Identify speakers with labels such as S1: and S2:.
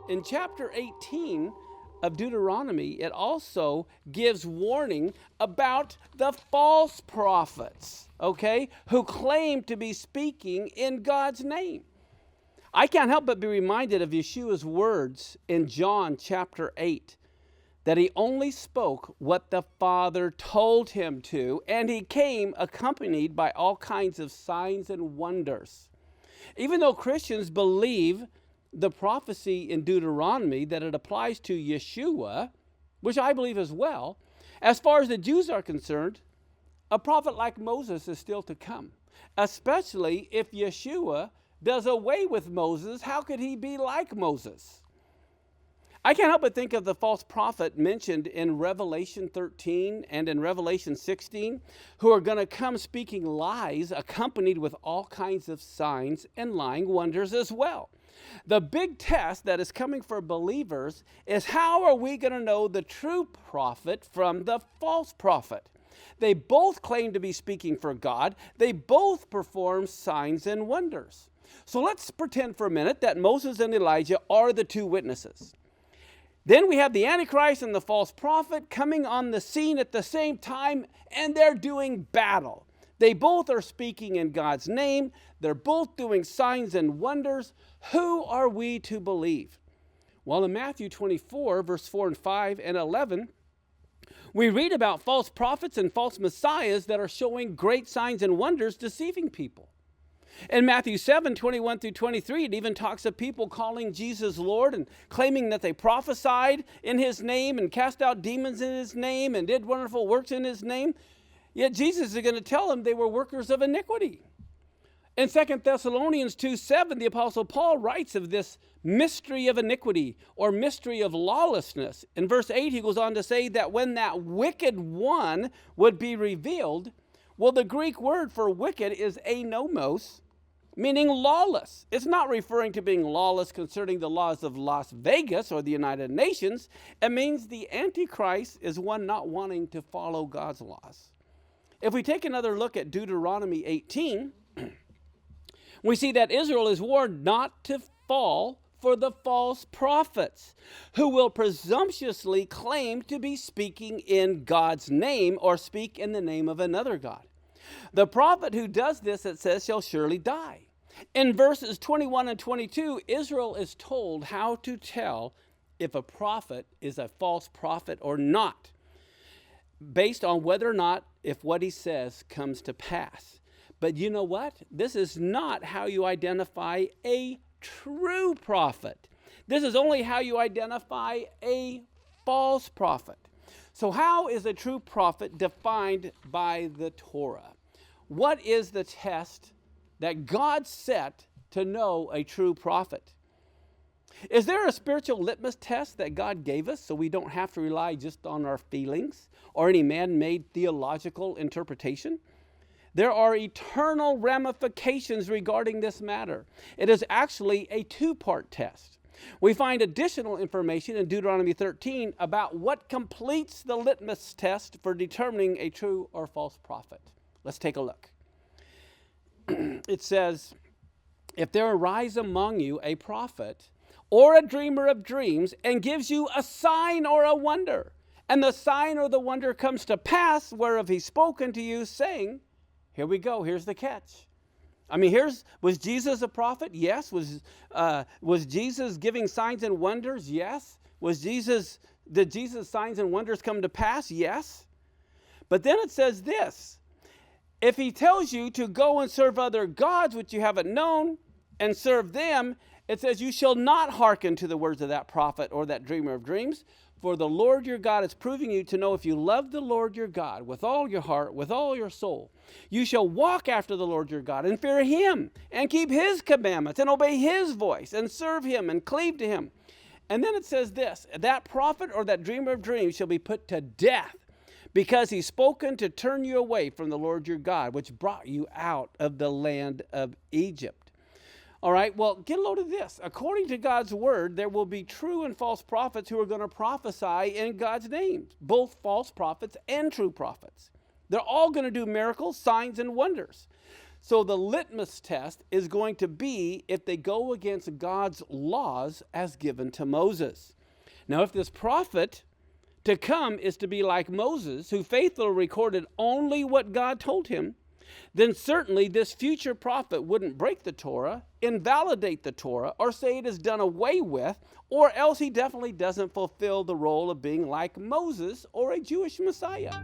S1: in chapter 18 of Deuteronomy, it also gives warning about the false prophets, okay, who claim to be speaking in God's name. I can't help but be reminded of Yeshua's words in John chapter 8, that he only spoke what the Father told him to, and he came accompanied by all kinds of signs and wonders. Even though Christians believe the prophecy in Deuteronomy that it applies to Yeshua, which I believe as well, as far as the Jews are concerned, a prophet like Moses is still to come, especially if Yeshua does away with Moses. How could he be like Moses? I can't help but think of the false prophet mentioned in Revelation 13 and in Revelation 16, who are going to come speaking lies accompanied with all kinds of signs and lying wonders as well. The big test that is coming for believers is, how are we going to know the true prophet from the false prophet? They both claim to be speaking for God. They both perform signs and wonders. So let's pretend for a minute that Moses and Elijah are the two witnesses. Then we have the Antichrist and the false prophet coming on the scene at the same time, and they're doing battle. They both are speaking in God's name. They're both doing signs and wonders. Who are we to believe? Well, in Matthew 24, verse 4 and 5 and 11, we read about false prophets and false messiahs that are showing great signs and wonders, deceiving people. In Matthew 7, 21 through 23, it even talks of people calling Jesus Lord and claiming that they prophesied in his name and cast out demons in his name and did wonderful works in his name. Yet Jesus is going to tell them they were workers of iniquity. In 2 Thessalonians 2:7, the Apostle Paul writes of this mystery of iniquity or mystery of lawlessness. In verse 8, he goes on to say that when that wicked one would be revealed, well, the Greek word for wicked is anomos, meaning lawless. It's not referring to being lawless concerning the laws of Las Vegas or the United Nations. It means the Antichrist is one not wanting to follow God's laws. If we take another look at Deuteronomy 18, we see that Israel is warned not to fall for the false prophets who will presumptuously claim to be speaking in God's name or speak in the name of another God. The prophet who does this, it says, shall surely die. In verses 21 and 22, Israel is told how to tell if a prophet is a false prophet or not, based on whether or not if what he says comes to pass. But you know what? This is not how you identify a true prophet. This is only how you identify a false prophet. So how is a true prophet defined by the Torah? What is the test that God set to know a true prophet? Is there a spiritual litmus test that God gave us so we don't have to rely just on our feelings or any man-made theological interpretation? There are eternal ramifications regarding this matter. It is actually a two-part test. We find additional information in Deuteronomy 13 about what completes the litmus test for determining a true or false prophet. Let's take a look. It says, if there arise among you a prophet or a dreamer of dreams and gives you a sign or a wonder, and the sign or the wonder comes to pass whereof he's spoken to you, saying, here we go, here's the catch. I mean, was Jesus a prophet? Yes. Was Jesus giving signs and wonders? Yes. Did Jesus' signs and wonders come to pass? Yes. But then it says this, if he tells you to go and serve other gods which you haven't known and serve them, it says you shall not hearken to the words of that prophet or that dreamer of dreams, for the Lord your God is proving you to know if you love the Lord your God with all your heart, with all your soul. You shall walk after the Lord your God and fear him and keep his commandments and obey his voice and serve him and cleave to him. And then it says this, that prophet or that dreamer of dreams shall be put to death because he's spoken to turn you away from the Lord your God, which brought you out of the land of Egypt. All right, well, get a load of this. According to God's word, there will be true and false prophets who are going to prophesy in God's name, both false prophets and true prophets. They're all going to do miracles, signs, and wonders. So the litmus test is going to be if they go against God's laws as given to Moses. Now, if this prophet to come is to be like Moses, who faithfully recorded only what God told him, then certainly this future prophet wouldn't break the Torah, invalidate the Torah, or say it is done away with, or else he definitely doesn't fulfill the role of being like Moses or a Jewish Messiah.